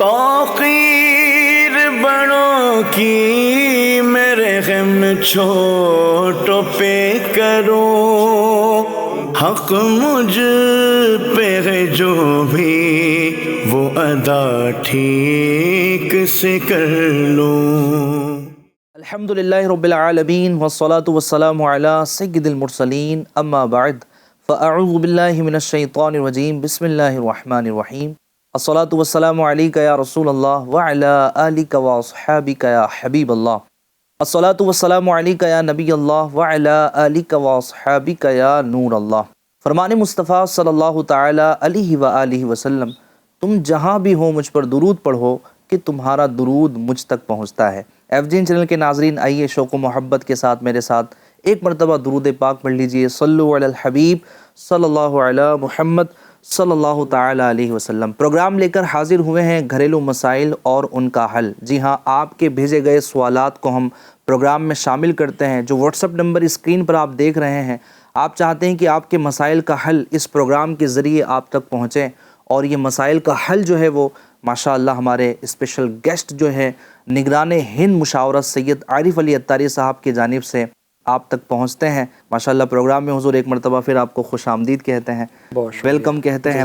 تاخیر بڑوں کی میرے غم چھوٹوں پہ کرو، حق مجھ پہ ہے جو بھی وہ ادا ٹھیک سے کر لو۔ الحمدللہ رب العالمین والصلاة والسلام علی سید المرسلین، اما بعد فاعوذ باللہ من الشیطان الرجیم، بسم اللہ الرحمن الرحیم۔ الصلاة والسلام علیک یا رسول اللہ وعلی آلک واصحابک یا حبیب اللہ۔ الصلاة والسلام علیک یا نبی اللہ وعلی آلک واصحابک یا نور اللہ۔ فرمان مصطفیٰ صلی اللہ تعالی علیہ وآلہ وسلم، تم جہاں بھی ہو مجھ پر درود پڑھو کہ تمہارا درود مجھ تک پہنچتا ہے۔ ایف جین چینل کے ناظرین، آئیے شوق و محبت کے ساتھ میرے ساتھ ایک مرتبہ درود پاک پڑھ لیجئے۔ صلو علی الحبیب صلی اللہ علی محمد صلی اللہ تعالی علیہ وسلم۔ پروگرام لے کر حاضر ہوئے ہیں گھریلو مسائل اور ان کا حل۔ جی ہاں، آپ کے بھیجے گئے سوالات کو ہم پروگرام میں شامل کرتے ہیں۔ جو واٹس ایپ نمبر اسکرین پر آپ دیکھ رہے ہیں، آپ چاہتے ہیں کہ آپ کے مسائل کا حل اس پروگرام کے ذریعے آپ تک پہنچے، اور یہ مسائل کا حل جو ہے وہ ماشاءاللہ ہمارے اسپیشل گیسٹ جو ہے نگران ہند مشاورت سید عارف علی اتاری صاحب کی جانب سے آپ تک پہنچتے ہیں۔ ماشاءاللہ پروگرام میں حضور ایک مرتبہ پھر آپ کو خوش آمدید کہتے ہیں، ویلکم کہتے ہیں۔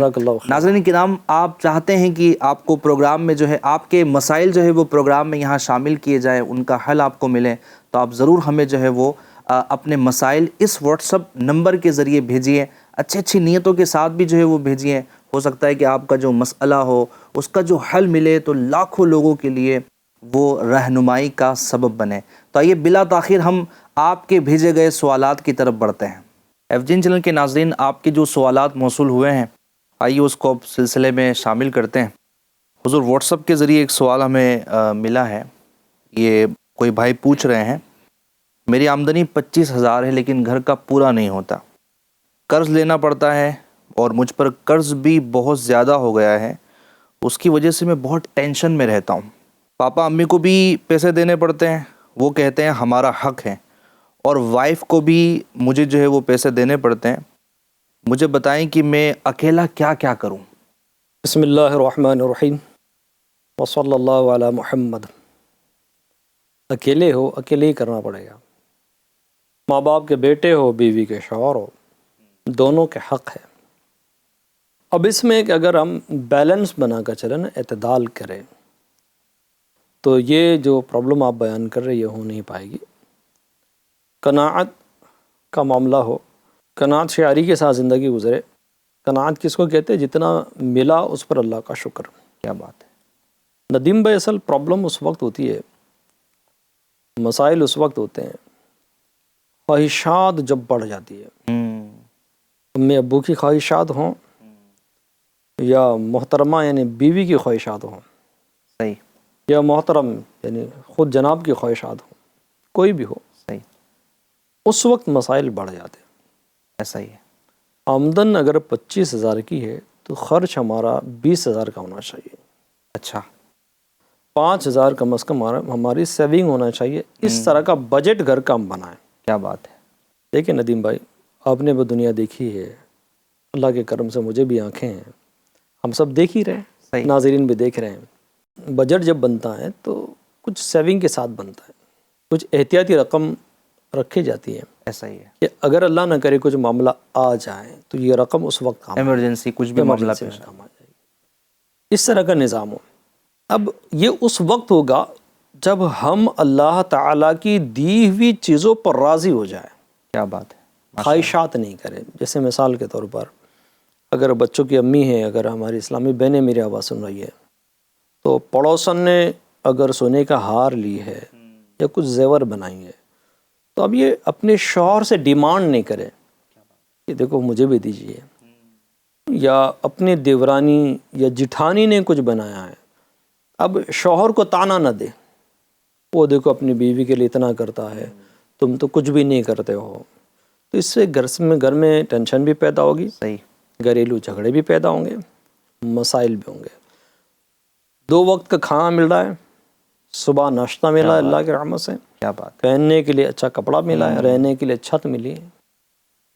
ناظرین کرام، آپ چاہتے ہیں کہ آپ کو پروگرام میں جو ہے آپ کے مسائل جو ہے وہ پروگرام میں یہاں شامل کیے جائیں، ان کا حل آپ کو ملے، تو آپ ضرور ہمیں جو ہے وہ اپنے مسائل اس واٹس ایپ نمبر کے ذریعے بھیجیے۔ اچھی نیتوں کے ساتھ بھی جو ہے وہ بھیجیے۔ ہو سکتا ہے کہ آپ کا جو مسئلہ ہو اس کا جو حل ملے تو لاکھوں لوگوں کے لیے وہ رہنمائی کا سبب بنے۔ تو آئیے بلا تاخیر ہم آپ کے بھیجے گئے سوالات کی طرف بڑھتے ہیں۔ ایف جین چینل کے ناظرین، آپ کے جو سوالات موصول ہوئے ہیں، آئیے اس کو سلسلے میں شامل کرتے ہیں۔ حضور واٹس ایپ کے ذریعے ایک سوال ہمیں ملا ہے۔ یہ کوئی بھائی پوچھ رہے ہیں، میری آمدنی 25,000 ہے لیکن گھر کا پورا نہیں ہوتا، قرض لینا پڑتا ہے اور مجھ پر قرض بھی بہت زیادہ ہو گیا ہے، اس کی وجہ سے میں بہت ٹینشن میں رہتا ہوں۔ پاپا امی کو بھی پیسے دینے پڑتے ہیں، وہ کہتے ہیں ہمارا حق ہے، اور وائف کو بھی مجھے جو ہے وہ پیسے دینے پڑتے ہیں۔ مجھے بتائیں کہ میں اکیلا کیا کروں؟ بسم اللہ الرحمن الرحیم وصلی اللہ علی محمد۔ اکیلے ہو، اکیلے ہی کرنا پڑے گا۔ ماں باپ کے بیٹے ہو، بیوی کے شوہر ہو، دونوں کے حق ہے۔ اب اس میں کہ اگر ہم بیلنس بنا کر چلیں نا، اعتدال کریں، تو یہ جو پرابلم آپ بیان کر رہے یہ ہو نہیں پائے گی۔ قناعت کا معاملہ ہو، قناعت شعاری کے ساتھ زندگی گزرے۔ قناعت کس کو کہتے ہیں؟ جتنا ملا اس پر اللہ کا شکر۔ کیا بات ہے ندیم بھائی، اصل پرابلم اس وقت ہوتی ہے، مسائل اس وقت ہوتے ہیں خواہشات جب بڑھ جاتی ہے۔ امی ابو کی خواہشات ہوں یا محترمہ یعنی بیوی کی خواہشات ہوں، صحیح، یا محترم یعنی خود جناب کی خواہشات ہوں، کوئی بھی ہو، صحیح، اس وقت مسائل بڑھ جاتے ہیں۔ ایسا ہی ہے۔ آمدن اگر 25,000 کی ہے تو خرچ ہمارا 20,000 کا ہونا چاہیے۔ اچھا، 5,000 کم از کم ہماری سیونگ ہونا چاہیے۔ اس طرح کا بجٹ گھر کا ہم بنائیں۔ کیا بات ہے۔ دیکھیں ندیم بھائی، آپ نے وہ دنیا دیکھی ہے، اللہ کے کرم سے مجھے بھی آنکھیں ہیں، ہم سب دیکھ ہی رہے ہیں، صحیح، ناظرین بھی دیکھ رہے ہیں۔ بجٹ جب بنتا ہے تو کچھ سیونگ کے ساتھ بنتا ہے، کچھ احتیاطی رقم رکھی جاتی ہے ایسا ہی ہے، کہ اگر اللہ نہ کرے کچھ معاملہ آ جائے تو یہ رقم اس وقت کام ایمرجنسی کچھ بھی معاملہ ایمرجنسی میں پیش کام آ جائے گی۔ اس طرح کا نظام ہو۔ اب یہ اس وقت ہوگا جب ہم اللہ تعالیٰ کی دی ہوئی چیزوں پر راضی ہو جائے، کیا بات ہے، خواہشات نہیں کریں۔ جیسے مثال کے طور پر اگر بچوں کی امی ہیں، اگر ہماری اسلامی بہنیں میری آواز سن رہی ہے، تو پڑوسن نے اگر سونے کا ہار لی ہے یا کچھ زیور بنائی ہے، تو اب یہ اپنے شوہر سے ڈیمانڈ نہیں کرے کہ دیکھو مجھے بھی دیجیے، یا اپنے دیورانی یا جٹھانی نے کچھ بنایا ہے، اب شوہر کو تانا نہ دے، وہ دیکھو اپنی بیوی کے لیے اتنا کرتا ہے، تم تو کچھ بھی نہیں کرتے ہو۔ تو اس سے گھر میں ٹینشن بھی پیدا ہوگی، صحیح، گھریلو جھگڑے بھی پیدا ہوں گے، مسائل بھی ہوں گے۔ 2 وقت کا کھانا مل رہا ہے، صبح ناشتہ ملا ہے اللہ کی رحمت سے، کیا بات ہے، پہننے کے لیے اچھا کپڑا ملا ہے، رہنے کے لیے چھت ملی ہے۔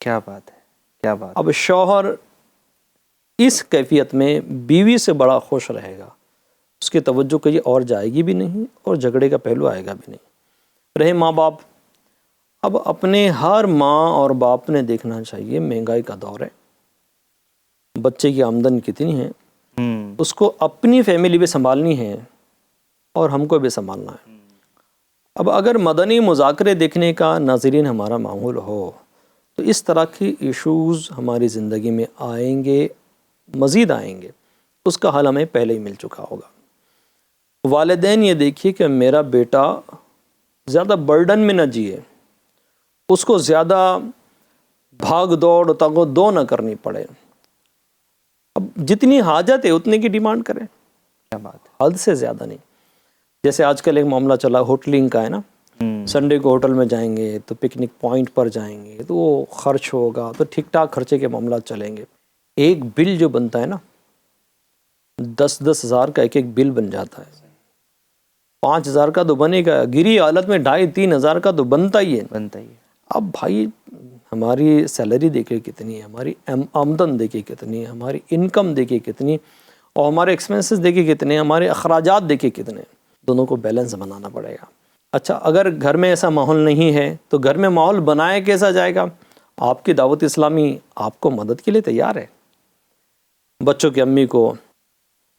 کیا بات ہے، کیا بات۔ اب شوہر اس کیفیت میں بیوی سے بڑا خوش رہے گا اس کی توجہ کہیں اور جائے گی بھی نہیں اور جھگڑے کا پہلو آئے گا بھی نہیں۔ رہے ماں باپ، اب اپنے ہر ماں اور باپ نے دیکھنا چاہیے، مہنگائی کا دور ہے، بچے کی آمدن کتنی ہے، اس کو اپنی فیملی بھی سنبھالنی ہے اور ہم کو بھی سنبھالنا ہے۔ اب اگر مدنی مذاکرے دیکھنے کا ناظرین ہمارا معمول ہو تو اس طرح کی ایشوز ہماری زندگی میں آئیں گے، مزید آئیں گے، اس کا حل ہمیں پہلے ہی مل چکا ہوگا۔ والدین یہ دیکھیے کہ میرا بیٹا زیادہ برڈن میں نہ جیے، اس کو زیادہ بھاگ دوڑ تگ و دو نہ کرنی پڑے، اب جتنی حاجت ہے اتنے کی ڈیمانڈ کریں، کیا بات ہے، حد سے زیادہ نہیں۔ جیسے آج کل ایک معاملہ چلا ہوٹلنگ کا ہے نا، سنڈے کو ہوٹل میں جائیں گے تو پکنک پوائنٹ پر جائیں گے تو وہ خرچ ہوگا، تو ٹھیک ٹھاک خرچے کے معاملات چلیں گے۔ ایک بل جو بنتا ہے نا، 10,000 کا ایک بل بن جاتا ہے، 5,000 کا تو بنے گا، گری حالت میں 2,500-3,000 کا تو بنتا ہی ہے۔ اب بھائی ہماری سیلری دیکھے کتنی ہے، ہماری آمدن دیکھے کتنی ہے، ہماری انکم دیکھے کتنی، اور ہمارے ایکسپینسز دیکھے کتنے، ہمارے اخراجات دیکھے کتنے، دونوں کو بیلنس بنانا پڑے گا۔ اچھا اگر گھر میں ایسا ماحول نہیں ہے تو گھر میں ماحول بنایا کیسا جائے گا؟ آپ کی دعوت اسلامی آپ کو مدد کے لیے تیار ہے۔ بچوں کی امی کو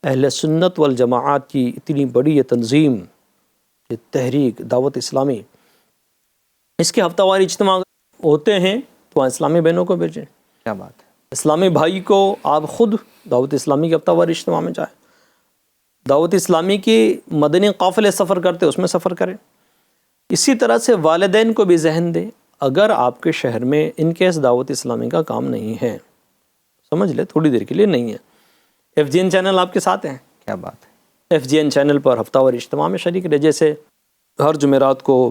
اہل سنت والجماعت کی اتنی بڑی یہ تنظیم، یہ تحریک دعوت اسلامی، اس کے ہفتہ واری اجتماع ہوتے ہیں تو وہاں اسلامی بہنوں کو بھیجیں۔ کیا بات ہے، اسلامی بھائی کو آپ خود دعوت اسلامی کے ہفتہ واری اجتماع میں جائیں، دعوت اسلامی کی مدنی قافلے سفر کرتے اس میں سفر کریں۔ اسی طرح سے والدین کو بھی ذہن دیں، اگر آپ کے شہر میں ان کیس دعوت اسلامی کا کام نہیں ہے، سمجھ لے تھوڑی دیر کے لیے نہیں ہے، ایف جی این چینل آپ کے ساتھ ہیں، کیا بات ہے، ایف جی این چینل پر ہفتہ وار اجتماع میں شریک رہے۔ جیسے ہر جمعرات کو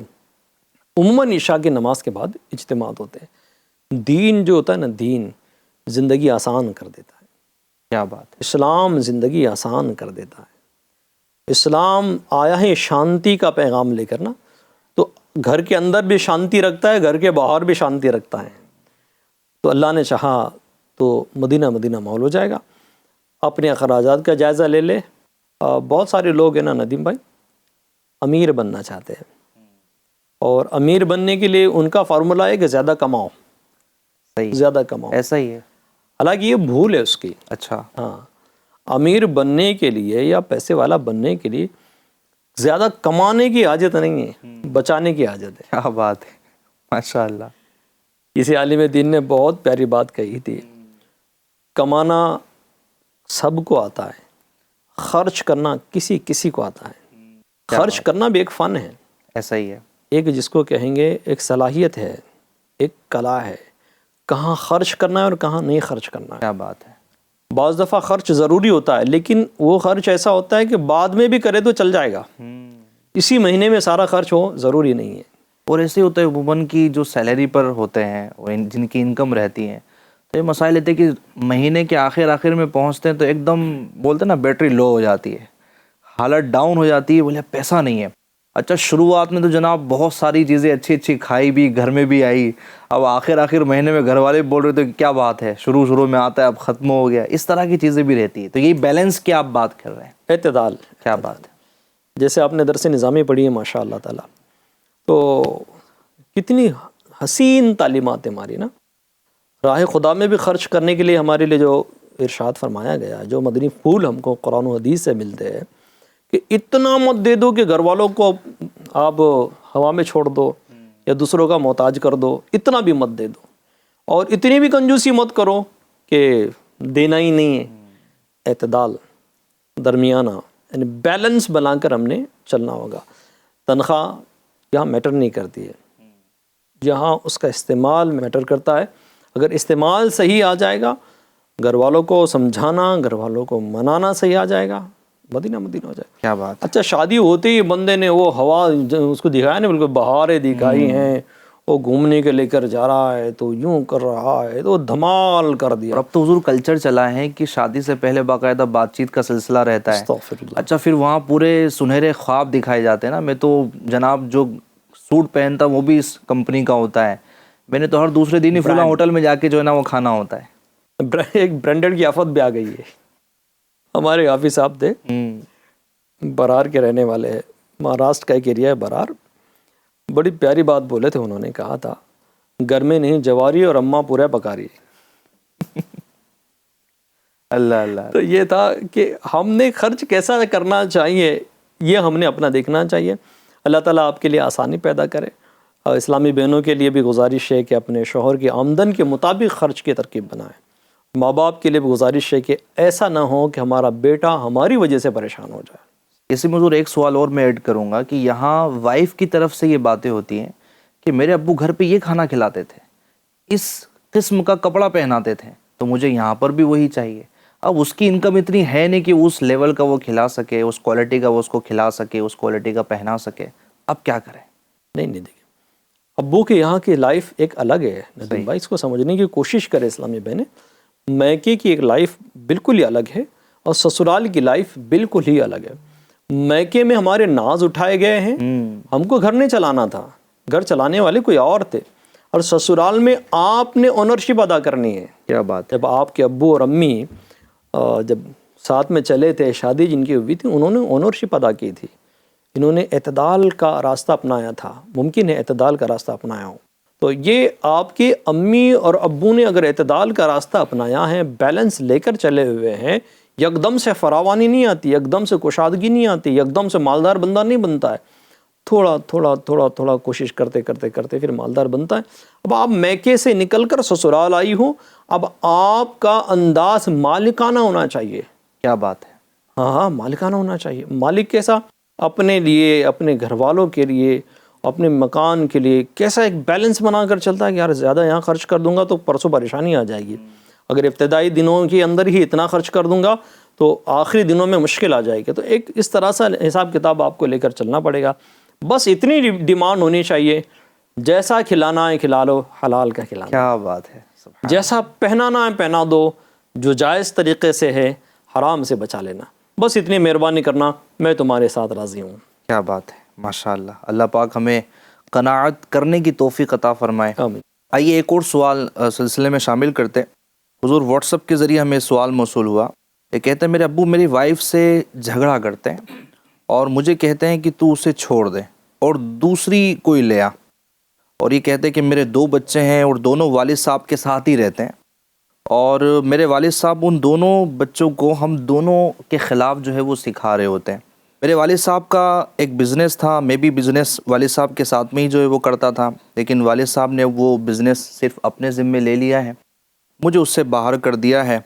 عموماً عشاء کی نماز کے بعد اجتماعات ہوتے ہیں۔ دین جو ہوتا ہے نا، دین زندگی آسان کر دیتا ہے، کیا بات ہے، اسلام زندگی آسان کر دیتا ہے۔ اسلام آیا ہے شانتی کا پیغام لے کر نا، تو گھر کے اندر بھی شانتی رکھتا ہے، گھر کے باہر بھی شانتی رکھتا ہے۔ تو اللہ نے چاہا تو مدینہ ماحول ہو جائے گا۔ اپنے اخراجات کا جائزہ لے لے۔ بہت سارے لوگ ہیں نا ندیم بھائی، امیر بننا چاہتے ہیں، اور امیر بننے کے لیے ان کا فارمولہ ہے کہ زیادہ کماؤ، صحیح، زیادہ کماؤ۔ ایسا ہی ہے، حالانکہ یہ بھول ہے اس کی۔ اچھا، ہاں، امیر بننے کے لیے یا پیسے والا بننے کے لیے زیادہ کمانے کی حاجت نہیں ہے، بچانے کی حاجت ہے۔ کیا بات ہے، ماشاء اللہ۔ کسی عالم دین نے بہت پیاری بات کہی تھی، کمانا سب کو آتا ہے، خرچ کرنا کسی کو آتا ہے۔ خرچ کرنا بھی ایک فن ہے، ایسا ہی ہے، ایک جس کو کہیں گے ایک صلاحیت ہے، ایک کلا ہے، کہاں خرچ کرنا ہے اور کہاں نہیں خرچ کرنا ہے۔ کیا بات ہے، بعض دفعہ خرچ ضروری ہوتا ہے، لیکن وہ خرچ ایسا ہوتا ہے کہ بعد میں بھی کرے تو چل جائے گا، اسی مہینے میں سارا خرچ ہو ضروری نہیں ہے۔ اور ایسے ہوتا ہے عموماً کی جو سیلری پر ہوتے ہیں، جن کی انکم رہتی ہیں، تو یہ مسائل ہوتے ہیں کہ مہینے کے آخر میں پہنچتے ہیں تو ایک دم بولتے ہیں نا بیٹری لو ہو جاتی ہے، حالت ڈاؤن ہو جاتی ہے، بولے پیسہ نہیں ہے۔ اچھا شروعات میں تو جناب بہت ساری چیزیں اچھی کھائی بھی، گھر میں بھی آئی، اب آخر مہینے میں گھر والے بول رہے تو کیا بات ہے، شروع میں آتا ہے اب ختم ہو گیا، اس طرح کی چیزیں بھی رہتی ہے۔ تو یہی بیلنس کی آپ بات کر رہے ہیں، اعتدال، کیا بات ہے، جیسے آپ نے درس نظامی پڑھی ہے ماشاء اللہ تعالیٰ، تو کتنی حسین تعلیمات ہماری نا، راہ خدا میں بھی خرچ کرنے کے لیے ہمارے لیے جو ارشاد فرمایا گیا، جو مدنی پھول ہم کو قرآن و حدیث سے ملتے ہیں کہ اتنا مت دے دو کہ گھر والوں کو آپ ہوا میں چھوڑ دو یا دوسروں کا محتاج کر دو، اتنا بھی مت دے دو، اور اتنی بھی کنجوسی مت کرو کہ دینا ہی نہیں ہے۔ اعتدال، درمیانہ، یعنی بیلنس بنا کر ہم نے چلنا ہوگا۔ تنخواہ یہاں میٹر نہیں کرتی ہے، یہاں اس کا استعمال میٹر کرتا ہے۔ اگر استعمال صحیح آ جائے گا، گھر والوں کو سمجھانا، گھر والوں کو منانا صحیح آ جائے گا، مدینہ ہو جائے گا۔ کیا بات ہے، اچھا شادی ہوتے ہی بندے نے وہ ہوا اس کو دکھایا نا، بالکل بہاریں دکھائی ہیں، وہ گھومنے کے لے کر جا رہا ہے تو یوں کر رہا ہے تو دھمال کر دیا۔ اب تو حضور کلچر چلا ہے کہ شادی سے پہلے باقاعدہ بات چیت کا سلسلہ رہتا ہے۔ استغفر اللہ۔ اچھا پھر وہاں پورے سنہرے خواب دکھائے جاتے ہیں نا، میں تو جناب جو سوٹ پہنتا وہ بھی اس کمپنی کا ہوتا ہے، میں نے تو ہر دوسرے دن ہی فلاں ہوٹل میں جا کے جو ہے نا وہ کھانا ہوتا ہے۔ ایک برانڈڈ کی آفت بھی آ گئی ہے۔ ہمارے حافظ صاحب تھے، برار کے رہنے والے ہیں، مہاراشٹر کا ایک ایریا ہے برار. بڑی پیاری بات بولے تھے انہوں نے، کہا تھا گھر میں نہیں جواری اور اماں پورا پکا رہی. اللہ اللہ. تو یہ تھا کہ ہم نے خرچ کیسا کرنا چاہیے یہ ہم نے اپنا دیکھنا چاہیے. اللہ تعالیٰ آپ کے لیے آسانی پیدا کرے. اور اسلامی بہنوں کے لیے بھی گزارش ہے کہ اپنے شوہر کی آمدن کے مطابق خرچ کی ترکیب بنائیں. ماں باپ کے لیے بھی گزارش ہے کہ ایسا نہ ہو کہ ہمارا بیٹا ہماری وجہ سے پریشان ہو جائے. اسی میں حضور ایک سوال اور میں ایڈ کروں گا کہ یہاں وائف کی طرف سے یہ باتیں ہوتی ہیں کہ میرے ابو گھر پہ یہ کھانا کھلاتے تھے، اس قسم کا کپڑا پہناتے تھے، تو مجھے یہاں پر بھی وہی چاہیے. اب اس کی انکم اتنی ہے نہیں کہ اس لیول کا وہ کھلا سکے، اس کوالٹی کا وہ اس کو کھلا سکے، اس کوالٹی کا پہنا سکے. اب کیا کریں؟ نہیں دیکھیں، ابو کے یہاں کی لائف ایک الگ ہے ندیم بھائی، اس کو سمجھنے کی کوشش کرے اسلامی بہنیں. میکے کی ایک لائف بالکل ہی الگ ہے اور سسرال کی لائف بالکل ہی الگ ہے. میکے میں ہمارے ناز اٹھائے گئے ہیں، ہم کو گھر نہیں چلانا تھا، گھر چلانے والے کوئی اور تھے. اور سسرال میں آپ نے اونرشپ ادا کرنی ہے. کیا بات ہے. جب آپ کے ابو اور امی جب ساتھ میں چلے تھے، شادی جن کی ہوئی تھی، انہوں نے اونرشپ ادا کی تھی. انہوں نے اعتدال کا راستہ اپنایا تھا. ممکن ہے اعتدال کا راستہ اپنایا ہو. تو یہ آپ کے امی اور ابو نے اگر اعتدال کا راستہ اپنایا ہے، بیلنس لے کر چلے ہوئے ہیں، یکدم سے فراوانی نہیں آتی، یکدم سے کشادگی نہیں آتی، یکدم سے مالدار بندہ نہیں بنتا ہے. تھوڑا تھوڑا تھوڑا تھوڑا کوشش کرتے کرتے کرتے پھر مالدار بنتا ہے. اب آپ میکے سے نکل کر سسرال آئی ہو، اب آپ کا انداز مالکانہ ہونا چاہیے. کیا بات ہے. ہاں مالکانہ ہونا چاہیے. مالک کیسا؟ اپنے لیے، اپنے گھر والوں کے لیے، اپنے مکان کے لیے کیسا ایک بیلنس بنا کر چلتا ہے کہ یار زیادہ یہاں خرچ کر دوں گا تو پرسوں پریشانی آ جائے گی. اگر ابتدائی دنوں کے اندر ہی اتنا خرچ کر دوں گا تو آخری دنوں میں مشکل آ جائے گی. تو ایک اس طرح سے حساب کتاب آپ کو لے کر چلنا پڑے گا. بس اتنی ڈیمانڈ ہونی چاہیے، جیسا کھلانا ہے کھلا لو، حلال کا کھلانا. کیا بات ہے. جیسا پہنانا ہے پہنا دو، جو جائز طریقے سے ہے حرام سے بچا لینا. بس اتنی مہربانی کرنا، میں تمہارے ساتھ راضی ہوں. کیا بات ہے. ماشاء اللہ. اللہ پاک ہمیں قناعت کرنے کی توفیق عطا فرمائے. آمین. آئیے ایک اور سوال سلسلے میں شامل کرتے. حضور واٹس ایپ کے ذریعے ہمیں سوال موصول ہوا. یہ کہتے ہیں میرے ابو میری وائف سے جھگڑا کرتے ہیں اور مجھے کہتے ہیں کہ تو اسے چھوڑ دے اور دوسری کوئی لے آ. اور یہ کہتے ہیں کہ میرے 2 بچے ہیں اور دونوں والد صاحب کے ساتھ ہی رہتے ہیں، اور میرے والد صاحب ان دونوں بچوں کو ہم دونوں کے خلاف جو ہے وہ سکھا رہے ہوتے ہیں. میرے والد صاحب کا ایک بزنس تھا، میں بھی بزنس والد صاحب کے ساتھ میں ہی جو ہے وہ کرتا تھا، لیکن والد صاحب نے وہ بزنس صرف اپنے ذمے لے لیا ہے، مجھے اس سے باہر کر دیا ہے.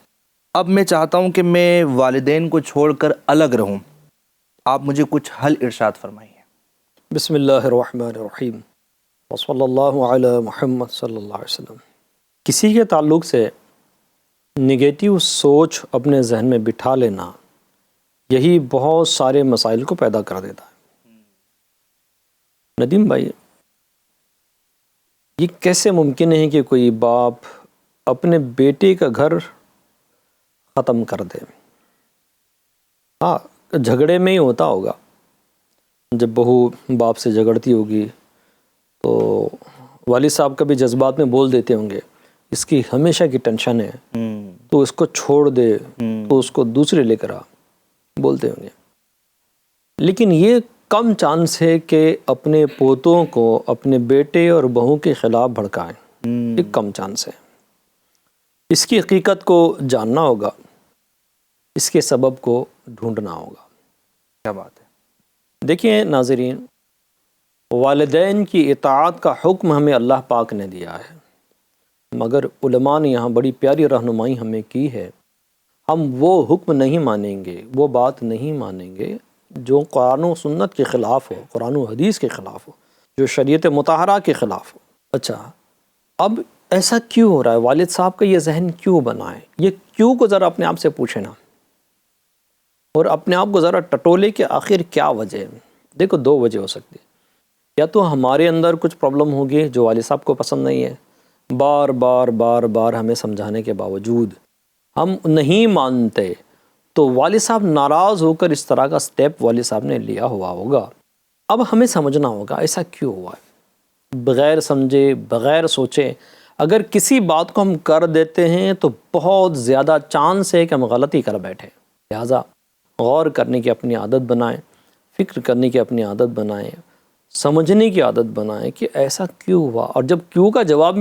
اب میں چاہتا ہوں کہ میں والدین کو چھوڑ کر الگ رہوں. آپ مجھے کچھ حل ارشاد فرمائیے. بسم اللہ الرحمن الرحیم وصلی اللہ علی محمد صلی اللہ علیہ وسلم. کسی کے تعلق سے نگیٹیو سوچ اپنے ذہن میں بٹھا لینا، یہی بہت سارے مسائل کو پیدا کر دیتا ہے. ندیم بھائی، یہ کیسے ممکن ہے کہ کوئی باپ اپنے بیٹے کا گھر ختم کر دے؟ ہاں، جھگڑے میں ہی ہوتا ہوگا. جب بہو باپ سے جھگڑتی ہوگی تو والد صاحب کبھی جذبات میں بول دیتے ہوں گے اس کی ہمیشہ کی ٹینشن ہے تو اس کو چھوڑ دے، تو اس کو دوسرے لے کر آ، بولتے ہوں گے. لیکن یہ کم چانس ہے کہ اپنے پوتوں کو اپنے بیٹے اور بہو کے خلاف بھڑکائیں. یہ کم چانس ہے. اس کی حقیقت کو جاننا ہوگا، اس کے سبب کو ڈھونڈنا ہوگا. کیا بات ہے. دیکھیں ناظرین، والدین کی اطاعت کا حکم ہمیں اللہ پاک نے دیا ہے، مگر علماء نے یہاں بڑی پیاری رہنمائی ہمیں کی ہے. ہم وہ حکم نہیں مانیں گے، وہ بات نہیں مانیں گے جو قرآن و سنت کے خلاف ہو، قرآن و حدیث کے خلاف ہو، جو شریعت مطہرہ کے خلاف ہو. اچھا، اب ایسا کیوں ہو رہا ہے؟ والد صاحب کا یہ ذہن کیوں بنا ہے؟ یہ کیوں کو ذرا اپنے آپ سے پوچھیں نا، اور اپنے آپ کو ذرا ٹٹولے کہ آخر کیا وجہ ہے. دیکھو، 2 وجہ ہو سکتی ہے. یا تو ہمارے اندر کچھ پرابلم ہوگی جو والد صاحب کو پسند نہیں ہے، بار بار بار بار ہمیں سمجھانے کے باوجود ہم نہیں مانتے، تو والد صاحب ناراض ہو کر اس طرح کا سٹیپ والد صاحب نے لیا ہوا ہوگا. اب ہمیں سمجھنا ہوگا ایسا کیوں ہوا ہے. بغیر سمجھے، بغیر سوچے اگر کسی بات کو ہم کر دیتے ہیں تو بہت زیادہ چانس ہے کہ ہم غلطی کر بیٹھیں. لہٰذا غور کرنے کی اپنی عادت بنائیں، فکر کرنے کی اپنی عادت بنائیں، سمجھنے کی عادت بنائیں کہ ایسا کیوں ہوا، اور جب کیوں کا جواب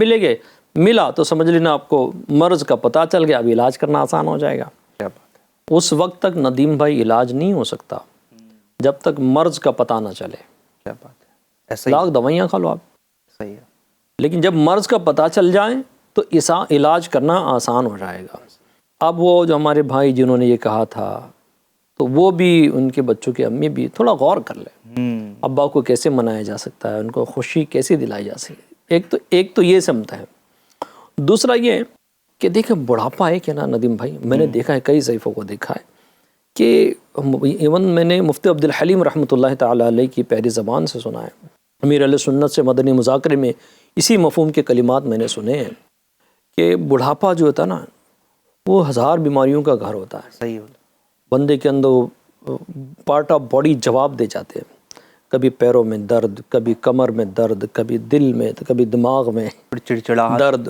ملا تو سمجھ لینا آپ کو مرض کا پتہ چل گیا، اب علاج کرنا آسان ہو جائے گا۔ کیا بات ہے، اس وقت تک ندیم بھائی علاج نہیں ہو سکتا جب تک مرض کا پتہ نہ چلے۔ کیا بات ہے، ایسا ہی لاکھ دوائیاں کھا لو آپ، صحیح ہے۔ لیکن جب مرض کا پتہ چل جائے تو علاج کرنا آسان ہو جائے گا۔ اب وہ جو ہمارے بھائی جنہوں نے یہ کہا تھا، تو وہ بھی، ان کے بچوں کی امی بھی تھوڑا غور کر لیں، ابا کو کیسے منایا جا سکتا ہے، ان کو خوشی کیسے دلائی جا سکتی ہے۔ ایک تو یہ سمت ہے۔ دوسرا یہ کہ دیکھیں بڑھاپا ہے کہ نا ندیم بھائی، میں نے دیکھا ہے، کئی ضعیفوں کو دیکھا ہے کہ ایون میں نے مفتی عبدالحلیم رحمۃ اللہ تعالیٰ علیہ کی پیاری زبان سے سنا ہے، امیر علیہ سنت سے مدنی مذاکرے میں اسی مفہوم کے کلمات میں نے سنے ہیں کہ بڑھاپا جو ہوتا ہے نا، وہ 1000 بیماریوں کا گھر ہوتا ہے۔ صحیح ہے، بندے کے اندر پارٹ آف باڈی جواب دے جاتے ہیں، کبھی پیروں میں درد، کبھی کمر میں درد، کبھی دل میں، کبھی دماغ میں چڑچڑاہٹ، درد۔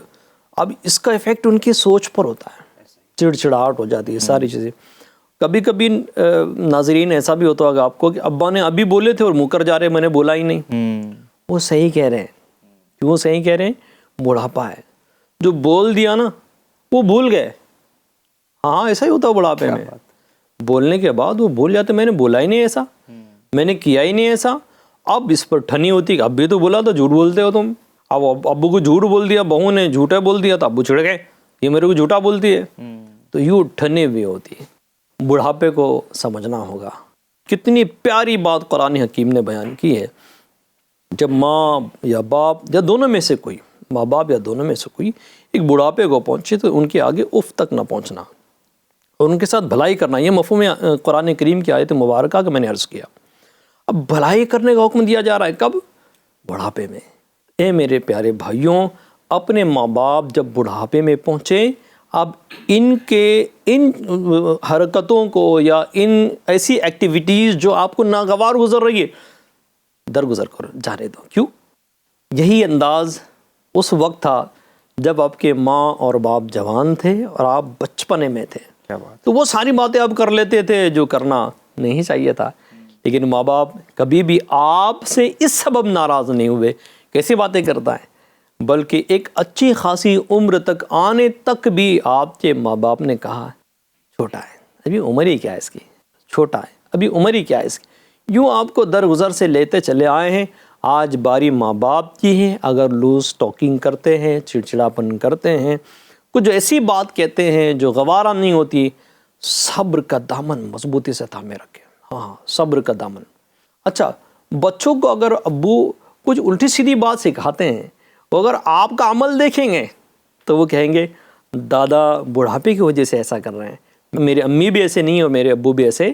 اب اس کا ایفیکٹ ان کی سوچ پر ہوتا ہے، چڑچڑاہٹ ہو جاتی ہے، ساری چیزیں۔ کبھی کبھی ناظرین ایسا بھی ہوتا ہوگا آپ کو کہ ابا نے ابھی بولے تھے اور مکر جا رہے، میں نے بولا ہی نہیں۔ وہ صحیح کہہ رہے ہیں، کیوں صحیح کہہ رہے ہیں؟ بڑھاپا ہے، جو بول دیا نا وہ بھول گئے۔ ہاں ایسا ہی ہوتا ہے بڑھاپے میں، بولنے کے بعد وہ بھول جاتے، میں نے بولا ہی نہیں ایسا، میں نے کیا ہی نہیں ایسا۔ اب اس پر ٹھنی ہوتی کہ اب بھی تو بولا تو جھوٹ بولتے ہو تم۔ اب ابو کو جھوٹ بول دیا، بہو نے جھوٹا بول دیا تو ابو چھڑ گئے، یہ میرے کو جھوٹا بولتی ہے، تو یوں ٹھنی ہوئی ہوتی ہے۔ بڑھاپے کو سمجھنا ہوگا۔ کتنی پیاری بات قرآن حکیم نے بیان کی ہے، جب ماں یا باپ یا دونوں میں سے کوئی، ماں باپ یا دونوں میں سے کوئی ایک بڑھاپے کو پہنچے تو ان کے آگے اف تک نہ پہنچنا اور ان کے ساتھ بھلائی کرنا۔ یہ مفہوم قرآن کریم کی آیت مبارکہ کا میں نے عرض کیا۔ اب بھلائی کرنے کا حکم دیا جا رہا ہے کب؟ بڑھاپے میں۔ اے میرے پیارے بھائیوں، اپنے ماں باپ جب بڑھاپے میں پہنچے، اب ان حرکتوں کو یا ان ایسی ایکٹیویٹیز جو آپ کو ناگوار گزر رہی ہے، درگزر کرو، جانے دو۔ کیوں؟ یہی انداز اس وقت تھا جب آپ کے ماں اور باپ جوان تھے اور آپ بچپنے میں تھے، تو وہ ساری باتیں آپ کر لیتے تھے جو کرنا نہیں چاہیے تھا۔ لیکن ماں باپ کبھی بھی آپ سے اس سبب ناراض نہیں ہوئے، کیسی باتیں کرتا ہے، بلکہ ایک اچھی خاصی عمر تک آنے تک بھی آپ کے ماں باپ نے کہا چھوٹا ہے، ابھی عمر ہی کیا ہے اس کی، چھوٹا ہے، ابھی عمر ہی کیا ہے اس کی، یوں آپ کو درگزر سے لیتے چلے آئے ہیں۔ آج باری ماں باپ کی ہے، اگر لوز ٹاکنگ کرتے ہیں، چڑچڑاپن کرتے ہیں، کچھ ایسی بات کہتے ہیں جو گوارا نہیں ہوتی، صبر کا دامن مضبوطی سے تھامے رکھیں۔ ہاں، صبر کا دامن۔ اچھا، بچوں کو اگر ابو کچھ الٹی سیدھی بات سکھاتے ہیں، اگر آپ کا عمل دیکھیں گے تو وہ کہیں گے دادا بڑھاپے کی وجہ سے ایسا کر رہے ہیں، میرے امی بھی ایسے نہیں اور میرے ابو بھی ایسے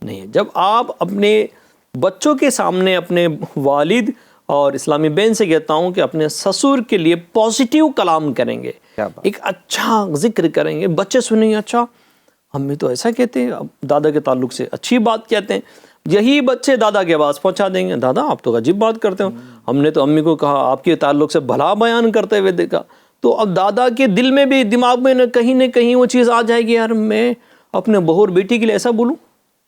نہیں۔ جب آپ اپنے بچوں کے سامنے اپنے والد اور اسلامی بہن سے کہتا ہوں کہ اپنے سسر کے لیے پازیٹیو کلام کریں گے، ایک اچھا ذکر کریں گے، بچے سنیں گے اچھا امی تو ایسا کہتے ہیں، دادا کے تعلق سے اچھی بات کہتے ہیں، یہی بچے دادا کے آواز پہنچا دیں گے، دادا آپ تو عجیب بات کرتے ہو، ہم نے تو امی کو کہا آپ کے تعلق سے بھلا بیان کرتے ہوئے دیکھا۔ تو اب دادا کے دل میں بھی، دماغ میں نہ کہیں وہ چیز آ جائے گی، یار میں اپنے بہو اور بیٹی کے لیے ایسا بولوں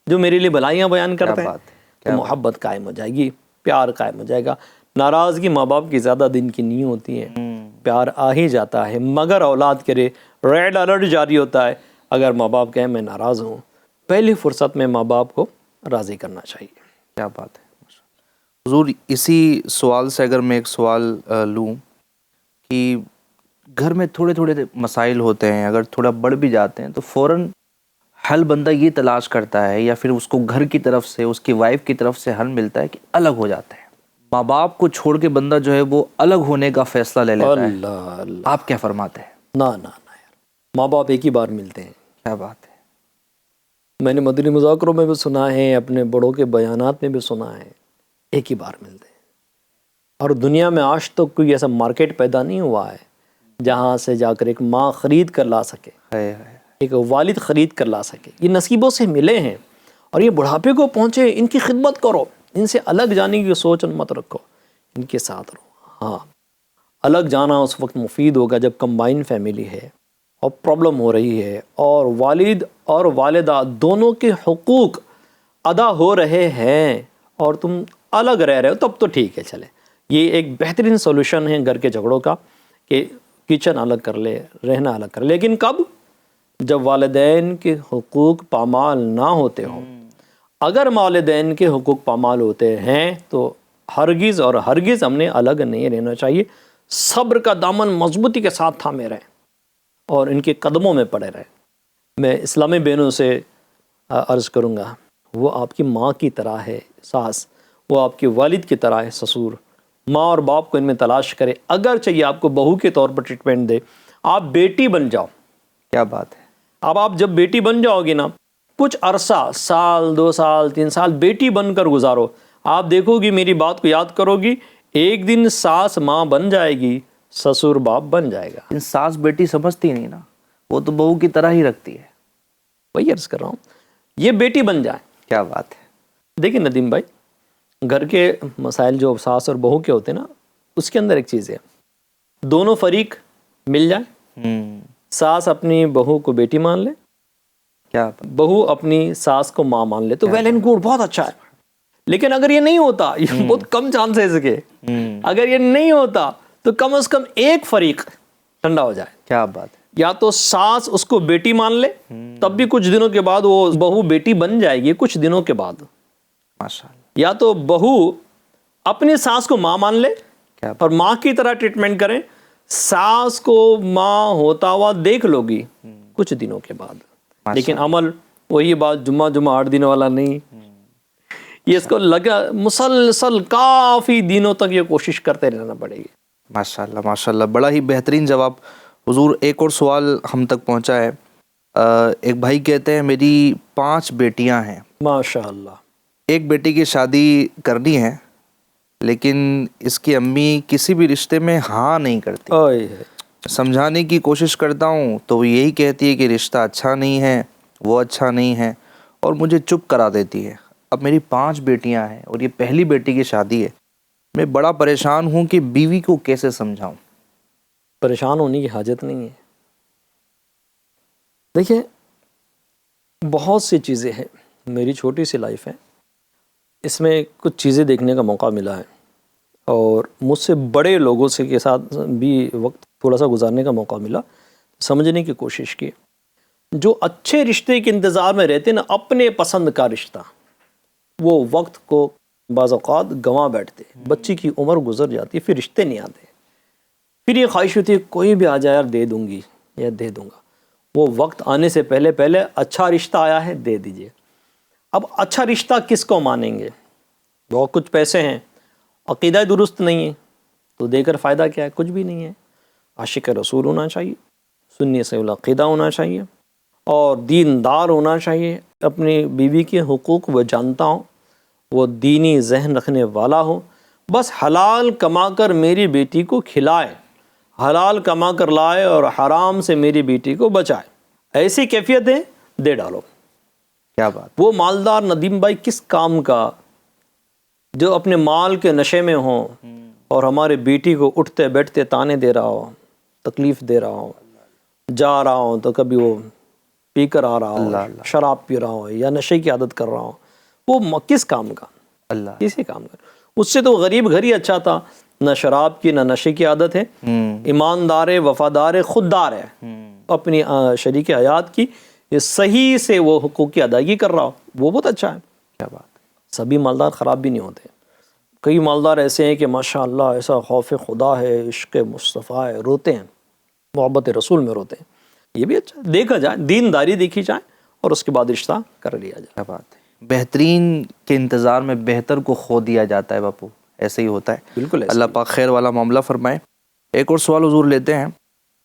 جو میرے لیے بھلائیاں بیان کرتے ہیں، تو محبت قائم ہو جائے گی، پیار قائم ہو جائے گا۔ ناراضگی ماں باپ کی زیادہ دن کی نہیں ہوتی ہے، پیار آ ہی جاتا ہے، مگر اولاد کرے ریڈ الرٹ جاری ہوتا ہے اگر ماں باپ کہیں میں ناراض ہوں۔ پہلی فرصت میں ماں باپ کو راضی کرنا چاہیے۔ کیا بات ہے حضور، اسی سوال سے اگر میں ایک سوال لوں کہ گھر میں تھوڑے تھوڑے مسائل ہوتے ہیں، اگر تھوڑا بڑھ بھی جاتے ہیں تو فوراً حل بندہ یہ تلاش کرتا ہے یا پھر اس کو گھر کی طرف سے، اس کی وائف کی طرف سے حل ملتا ہے کہ الگ ہو جاتا ہے، ماں باپ کو چھوڑ کے بندہ جو ہے وہ الگ ہونے کا فیصلہ لے لیتا ہے۔ اللہ، آپ کیا فرماتے ہیں؟ نہ یار، ماں باپ ایک ہی بار ملتے ہیں۔ کیا بات ہے، میں نے مدنی مذاکروں میں بھی سنا ہے، اپنے بڑوں کے بیانات میں بھی سنا ہے، ایک ہی بار ملتے ہیں۔ اور دنیا میں آج تک کوئی ایسا مارکیٹ پیدا نہیں ہوا ہے جہاں سے جا کر ایک ماں خرید کر لا سکے، ایک والد خرید کر لا سکے۔ یہ نصیبوں سے ملے ہیں، اور یہ بڑھاپے کو پہنچے، ان کی خدمت کرو، ان سے الگ جانے کی سوچ مت رکھو، ان کے ساتھ رہو۔ ہاں، الگ جانا اس وقت مفید ہوگا جب کمبائن فیملی ہے اور پرابلم ہو رہی ہے اور والد اور والدہ دونوں کے حقوق ادا ہو رہے ہیں اور تم الگ رہ رہے ہو، تب تو ٹھیک ہے، چلے یہ ایک بہترین سولوشن ہے گھر کے جھگڑوں کا کہ کچن الگ کر لے، رہنا الگ کر لے. لیکن کب؟ جب والدین کے حقوق پامال نہ ہوتے ہوں. اگر والدین کے حقوق پامال ہوتے ہیں تو ہرگز اور ہرگز ہم نے الگ نہیں رہنا چاہیے. صبر کا دامن مضبوطی کے ساتھ تھامے رہیں اور ان کے قدموں میں پڑے رہیں. میں اسلامی بہنوں سے عرض کروں گا، وہ آپ کی ماں کی طرح ہے ساس، وہ آپ کے والد کی طرح ہے سسور. ماں اور باپ کو ان میں تلاش کرے. اگر چاہیے آپ کو بہو کے طور پر ٹریٹمنٹ دے، آپ بیٹی بن جاؤ. کیا بات ہے. اب آپ جب بیٹی بن جاؤ گے نا، کچھ عرصہ، سال 2 سال 3 سال بیٹی بن کر گزارو. آپ دیکھو گی، میری بات کو یاد کرو گی، ایک دن ساس ماں بن جائے گی، سسور باپ بن جائے گا. ساس بیٹی سمجھتی نہیں نا، وہ تو بہو کی طرح ہی رکھتی ہے. وہی عرض کر رہا ہوں، یہ بیٹی بن جائے. کیا بات ہے. دیکھیں ندیم بھائی، گھر کے مسائل جو ساس اور بہو کے ہوتے ہیں نا، اس کے اندر ایک چیز ہے، دونوں فریق مل جائے. ساس اپنی بہو کو بیٹی مان لے، کیا بہو اپنی ساس کو ماں مان لے، تو ویل اینڈ گڈ، بہت اچھا ہے. لیکن اگر یہ نہیں ہوتا، یہ بہت کم چانسز کے، اگر یہ نہیں ہوتا تو کم از کم ایک فریق ٹھنڈا ہو جائے. کیا بات ہے. یا تو ساس اس کو بیٹی مان لے، تب بھی کچھ دنوں کے بعد وہ بہو بیٹی بن جائے گی کچھ دنوں کے بعد. ماشاءاللہ. یا تو بہو اپنی ساس کو ماں مان لے کیا اور ماں کی طرح ٹریٹمنٹ کریں. ساس کو ماں ہوتا ہوا دیکھ لو گی کچھ دنوں کے بعد. لیکن عمل وہی بات، جمعہ 8 دن والا نہیں. یہ اس کو لگا مسلسل کافی دنوں تک یہ کوشش کرتے رہنا پڑے گی. ماشاءاللہ ماشاءاللہ، بڑا ہی بہترین جواب حضور. ایک اور سوال ہم تک پہنچا ہے. ایک بھائی کہتے ہیں میری 5 بیٹیاں ہیں. ماشاءاللہ. ایک بیٹی کی شادی کرنی ہے، لیکن اس کی امی کسی بھی رشتے میں ہاں نہیں کرتی. سمجھانے کی کوشش کرتا ہوں تو وہ یہی کہتی ہے کہ رشتہ اچھا نہیں ہے، وہ اچھا نہیں ہے، اور مجھے چپ کرا دیتی ہے. اب میری 5 بیٹیاں ہیں اور یہ پہلی بیٹی کی شادی ہے. میں بڑا پریشان ہوں کہ بیوی کو کیسے سمجھاؤں. پریشان ہونے کی حاجت نہیں ہے. دیکھیں، بہت سی چیزیں ہیں، میری چھوٹی سی لائف ہے، اس میں کچھ چیزیں دیکھنے کا موقع ملا ہے اور مجھ سے بڑے لوگوں سے کے ساتھ بھی وقت تھوڑا سا گزارنے کا موقع ملا، سمجھنے کی کوشش کی. جو اچھے رشتے کے انتظار میں رہتے نا، اپنے پسند کا رشتہ، وہ وقت کو بعض اوقات گنوا بیٹھتے. بچی کی عمر گزر جاتی ہے، پھر رشتے نہیں آتے. پھر یہ خواہش ہوتی ہے کوئی بھی آ جائے یار دے دوں گی یا دے دوں گا. وہ وقت آنے سے پہلے اچھا رشتہ آیا ہے، دے دیجئے. اب اچھا رشتہ کس کو مانیں گے؟ بہت کچھ پیسے ہیں، عقیدہ درست نہیں ہے، تو دے کر فائدہ کیا ہے؟ کچھ بھی نہیں ہے. عاشق رسول ہونا چاہیے، سنی سے العقیدہ ہونا چاہیے اور دیندار ہونا چاہیے. اپنی بیوی کے حقوق وہ جانتا ہوں، وہ دینی ذہن رکھنے والا ہو. بس حلال کما کر میری بیٹی کو کھلائے، حلال کما کر لائے اور حرام سے میری بیٹی کو بچائے. ایسی کیفیتیں دے ڈالو. کیا بات. وہ مالدار ندیم بھائی کس کام کا جو اپنے مال کے نشے میں ہوں اور ہمارے بیٹی کو اٹھتے بیٹھتے تانے دے رہا ہو، تکلیف دے رہا ہو. جا رہا ہوں تو کبھی وہ پی کر آ رہا ہو، شراب پی رہا ہو یا نشے کی عادت کر رہا ہو. وہ کس کام کا؟ اللہ. کسی کام کا. اس سے تو غریب گھر ہی اچھا تھا، نہ شراب کی نہ نشے کی عادت ہے، ایماندار ہے، وفادار ہے، خوددار ہے، اپنی شریک حیات کی یہ صحیح سے وہ حقوق کی ادائیگی کر رہا ہو، وہ بہت اچھا ہے. کیا بات. سبھی مالدار خراب بھی نہیں ہوتے. کئی مالدار ایسے ہیں کہ ماشاءاللہ ایسا خوف خدا ہے، عشق مصطفیٰ ہے، روتے ہیں، محبت رسول میں روتے ہیں. یہ بھی اچھا دیکھا جائے، دینداری دیکھی جائے اور اس کے بعد رشتہ کر لیا جائے. کیا بات ہے. بہترین کے انتظار میں بہتر کو کھو دیا جاتا ہے باپو، ایسے ہی ہوتا ہے. بالکل. اللہ پاک خیر والا معاملہ فرمائے. ایک اور سوال حضور لیتے ہیں.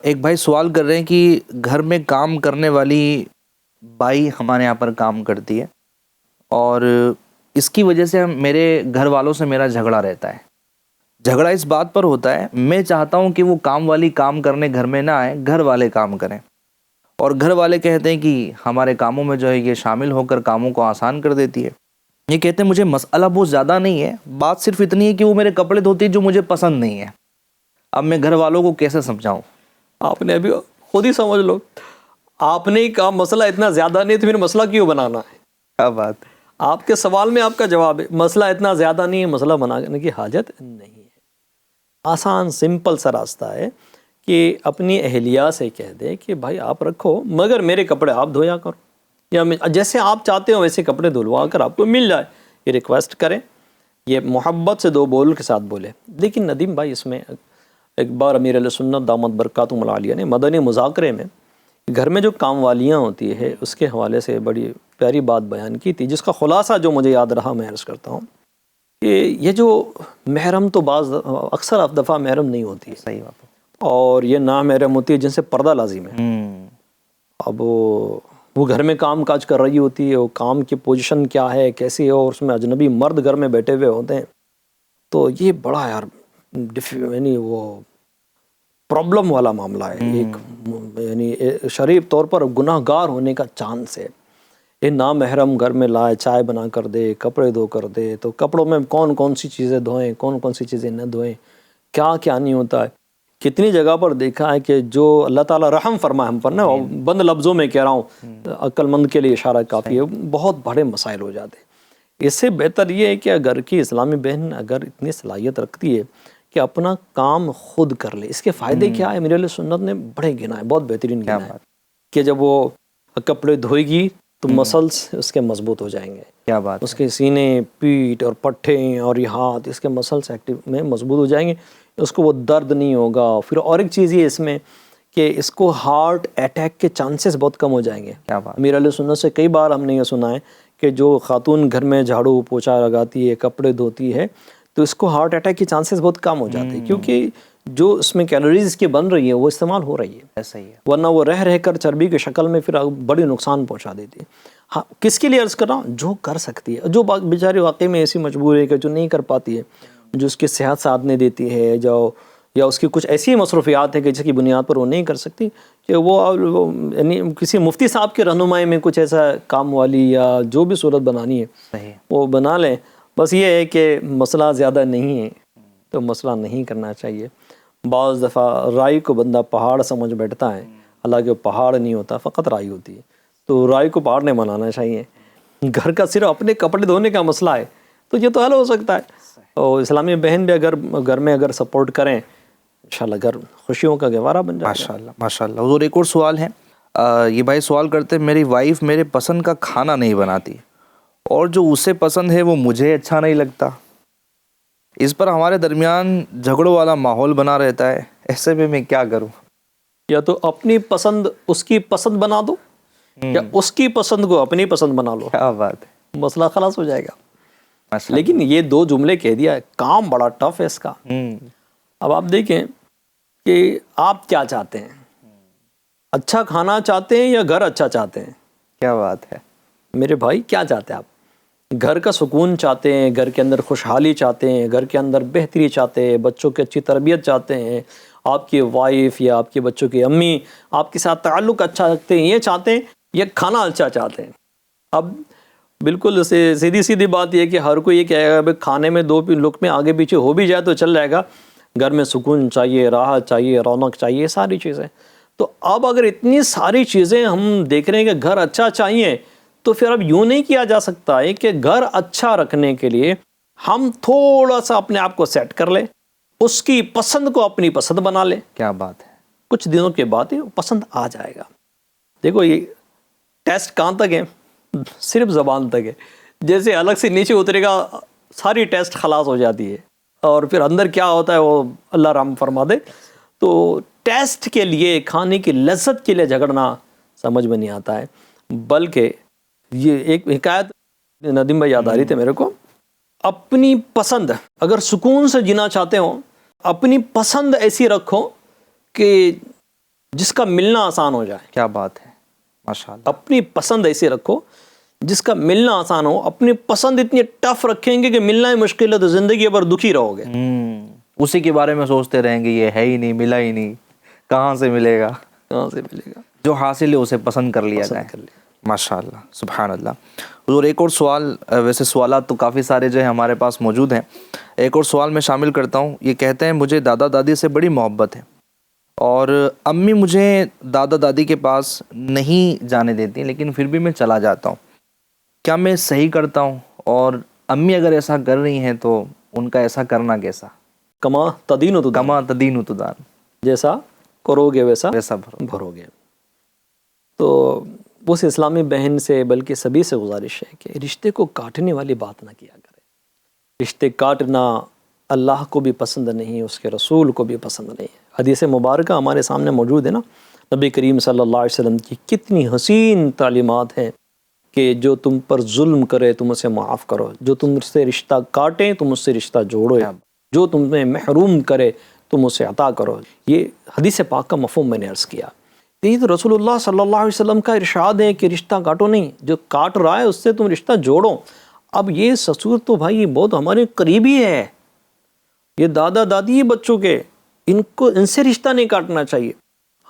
ایک بھائی سوال کر رہے ہیں کہ گھر میں کام کرنے والی بائی ہمارے یہاں پر کام کرتی ہے اور اس کی وجہ سے میرے گھر والوں سے میرا جھگڑا رہتا ہے. جھگڑا اس بات پر ہوتا ہے، میں چاہتا ہوں کہ وہ کام والی کام کرنے گھر میں نہ آئے، گھر والے کام کریں، اور گھر والے کہتے ہیں کہ ہمارے کاموں میں جو ہے یہ شامل ہو کر کاموں کو آسان کر دیتی ہے. یہ کہتے ہیں مجھے مسئلہ بہت زیادہ نہیں ہے، بات صرف اتنی ہے کہ وہ میرے کپڑے دھوتی ہے جو مجھے پسند نہیں ہے. اب میں گھر والوں کو کیسے سمجھاؤں؟ آپ نے ابھی خود ہی سمجھ لو. آپ نے کہا مسئلہ اتنا زیادہ نہیں تو پھر مسئلہ کیوں بنانا ہے؟ کیا بات ہے. آپ کے سوال میں آپ کا جواب ہے مسئلہ اتنا زیادہ نہیں ہے، مسئلہ بنانے کی حاجت نہیں ہے. آسان سمپل سا راستہ ہے کہ اپنی اہلیہ سے کہہ دے کہ بھائی آپ رکھو مگر میرے کپڑے آپ دھویا کرو، یا جیسے آپ چاہتے ہو ویسے کپڑے دھلوا کر آپ کو مل جائے. یہ ریکویسٹ کریں، یہ محبت سے 2 بول کے ساتھ بولے. لیکن ندیم بھائی اس میں ایک بار امیر علیہ سنت دامت برکاتہم العالیہ نے مدنی مذاکرے میں گھر میں جو کام والیاں ہوتی ہے اس کے حوالے سے بڑی پیاری بات بیان کی تھی، جس کا خلاصہ جو مجھے یاد رہا میں عرض کرتا ہوں کہ یہ جو محرم تو اکثر دفعہ محرم نہیں ہوتی ہے، صحیح بات ہے. اور یہ نامحرم ہوتی ہے جن سے پردہ لازم ہے. اب وہ گھر میں کام کاج کر رہی ہوتی ہے، وہ کام کی پوزیشن کیا ہے کیسی ہے، اور اس میں اجنبی مرد گھر میں بیٹھے ہوئے ہوتے ہیں. تو یہ بڑا یار یعنی وہ پرابلم والا معاملہ ہے. ایک یعنی شریف طور پر گناہ گار ہونے کا چانس ہے. یہ نامحرم گھر میں لائے چائے بنا کر دے، کپڑے دھو کر دے، تو کپڑوں میں کون کون سی چیزیں دھوئیں، کون کون سی چیزیں نہ دھوئیں، کیا کیا نہیں ہوتا ہے. کتنی جگہ پر دیکھا ہے کہ جو اللہ تعالیٰ رحم فرمائے ہم پر نا، بند لفظوں میں کہہ رہا ہوں، عقل مند کے لیے اشارہ کافی ہے، بہت بڑے مسائل ہو جاتے ہیں. اس سے بہتر یہ ہے کہ اگر کی اسلامی بہن اگر اتنی صلاحیت رکھتی ہے کہ اپنا کام خود کر لے. اس کے فائدے کیا ہے؟ میرے لیے سنت نے بڑے گنا ہے، بہت بہترین گنا ہے کہ جب وہ کپڑے دھوئے گی تو مسلس اس کے مضبوط ہو جائیں گے. کیا بات. اس کے سینے، پیٹھ اور پٹھے اور یہ ہاتھ، اس کے مسلس ایکٹیو میں مضبوط ہو جائیں گے، اس کو وہ درد نہیں ہوگا. پھر اور ایک چیز یہ اس میں کہ اس کو ہارٹ اٹیک کے چانسز بہت کم ہو جائیں گے. کیا بات. امیر علیہ سنت سے کئی بار ہم نے یہ سنا ہے کہ جو خاتون گھر میں جھاڑو پوچھا لگاتی ہے، کپڑے دھوتی ہے، تو اس کو ہارٹ اٹیک کے چانسز بہت کم ہو جاتے ہیں، کیونکہ جو اس میں کیلوریز اس کی بن رہی ہے وہ استعمال ہو رہی ہے. ایسا ہی ہے. ورنہ وہ رہ کر چربی کی شکل میں پھر بڑی نقصان پہنچا دیتی ہے. ہاں کس کے لیے عرض کر رہا ہوں؟ جو کر سکتی ہے، جو بیچاری واقعی میں ایسی مجبور ہے کہ جو نہیں کر پاتی ہے، جو اس کی صحت ساتھ نہیں دیتی ہے، یا اس کی کچھ ایسی مصروفیات ہیں کہ جس کی بنیاد پر وہ نہیں کر سکتی، کہ وہ یعنی کسی مفتی صاحب کے رہنمائی میں کچھ ایسا کام والی یا جو بھی صورت بنانی ہے وہ بنا لیں. بس یہ ہے کہ مسئلہ زیادہ نہیں ہے تو مسئلہ نہیں کرنا چاہیے. بعض دفعہ رائی کو بندہ پہاڑ سمجھ بیٹھتا ہے، حالانکہ وہ پہاڑ نہیں ہوتا، فقط رائی ہوتی ہے. تو رائی کو پہاڑ نہیں بنانا چاہیے. گھر کا صرف اپنے کپڑے دھونے کا مسئلہ ہے تو یہ تو حل ہو سکتا ہے. اور اسلامی بہن بھی اگر گھر میں اگر سپورٹ کریں، انشاءاللہ گھر خوشیوں کا گہوارہ بن جائے گا. ماشاءاللہ ماشاءاللہ. حضور ایک اور سوال ہے. یہ بھائی سوال کرتے ہیں میری وائف میرے پسند کا کھانا نہیں بناتی اور جو اسے پسند ہے وہ مجھے اچھا نہیں لگتا. اس پر ہمارے درمیان جھگڑوں والا ماحول بنا رہتا ہے. ایسے میں کیا کروں؟ یا تو اپنی پسند اس کی پسند بنا دو، یا اس کی پسند کو اپنی پسند بنا لو. کیا بات ہے. مسئلہ خلاص ہو جائے گا. لیکن یہ 2 جملے کہہ دیا ہے، کام بڑا ٹف ہے اس کا. اب آپ دیکھیں کہ آپ کیا چاہتے ہیں، اچھا کھانا چاہتے ہیں یا گھر اچھا چاہتے ہیں؟ کیا بات ہے میرے بھائی، کیا چاہتے ہیں آپ؟ گھر کا سکون چاہتے ہیں، گھر کے اندر خوشحالی چاہتے ہیں، گھر کے اندر بہتری چاہتے ہیں، بچوں کی اچھی تربیت چاہتے ہیں، آپ کی وائف یا آپ کے بچوں کی امی آپ کے ساتھ تعلق اچھا رکھتے ہیں، یہ چاہتے ہیں، یا کھانا اچھا چاہتے ہیں؟ اب بالکل سیدھی بات یہ کہ ہر کوئی یہ کہے گا کھانے میں 2 لقمے آگے پیچھے ہو بھی جائے تو چل جائے گا. گھر میں سکون چاہیے، راحت چاہیے، رونق چاہیے، ساری چیزیں. تو اب اگر اتنی ساری چیزیں ہم دیکھ رہے ہیں کہ گھر اچھا چاہیے، تو پھر اب یوں نہیں کیا جا سکتا ہے کہ گھر اچھا رکھنے کے لیے ہم تھوڑا سا اپنے آپ کو سیٹ کر لیں، اس کی پسند کو اپنی پسند بنا لیں. کیا بات ہے. کچھ دنوں کے بعد یہ پسند آ جائے گا. دیکھو یہ ٹیسٹ کہاں تک ہے؟ صرف زبان تک ہے. جیسے الگ سے نیچے اترے گا ساری ٹیسٹ خلاص ہو جاتی ہے، اور پھر اندر کیا ہوتا ہے وہ اللہ رحم فرما دے. تو ٹیسٹ کے لیے، کھانے کی لذت کے لیے جھگڑنا سمجھ میں نہیں آتا ہے. بلکہ یہ ایک حکایت ندیم بھائی یاد آ رہی تھی میرے کو. اپنی پسند اگر سکون سے جینا چاہتے ہو، اپنی پسند ایسی رکھو کہ جس کا ملنا آسان ہو جائے. کیا بات ہے. ماشاءاللہ. اپنی پسند ایسی رکھو جس کا ملنا آسان ہو. اپنی پسند اتنی ٹف رکھیں گے کہ ملنا ہی مشکل ہے تو زندگی پر دکھی رہو گے. اسی کے بارے میں سوچتے رہیں گے، یہ ہے ہی نہیں، ملا ہی نہیں، کہاں سے ملے گا. جو حاصل ہے اسے پسند کر لیا جائے. ماشاءاللہ سبحان اللہ. حضور ایک اور سوال، ویسے سوالات تو کافی سارے جو ہیں ہمارے پاس موجود ہیں، ایک اور سوال میں شامل کرتا ہوں. یہ کہتے ہیں مجھے دادا دادی سے بڑی محبت ہے اور امی مجھے دادا دادی کے پاس نہیں جانے دیتی ہیں، لیکن پھر بھی میں چلا جاتا ہوں. کیا میں صحیح کرتا ہوں؟ اور امی اگر ایسا کر رہی ہیں تو ان کا ایسا کرنا کیسا؟ کما تدین و تدان، کما تدین تدان، جیسا کرو گے ویسا ویسا بھرو. بھرو گے. تو اس اسلامی بہن سے بلکہ سبھی سے گزارش ہے کہ رشتے کو کاٹنے والی بات نہ کیا کرے. رشتے کاٹنا اللہ کو بھی پسند نہیں، اس کے رسول کو بھی پسند نہیں. حدیث مبارکہ ہمارے سامنے موجود ہے نا، نبی کریم صلی اللہ علیہ وسلم کی کتنی حسین تعلیمات ہیں کہ جو تم پر ظلم کرے تم اسے معاف کرو، جو تم سے رشتہ کاٹے تم اس سے رشتہ جوڑو، جو تمہیں محروم کرے تم اسے عطا کرو. یہ حدیث پاک کا مفہوم میں نے عرض کیا. یہ تو رسول اللہ صلی اللہ علیہ وسلم کا ارشاد ہے کہ رشتہ کاٹو نہیں، جو کاٹ رہا ہے اس سے تم رشتہ جوڑو. اب یہ سسور تو بھائی بہت ہمارے قریبی ہے، یہ دادا دادی بچوں کے، ان سے رشتہ نہیں کاٹنا چاہیے.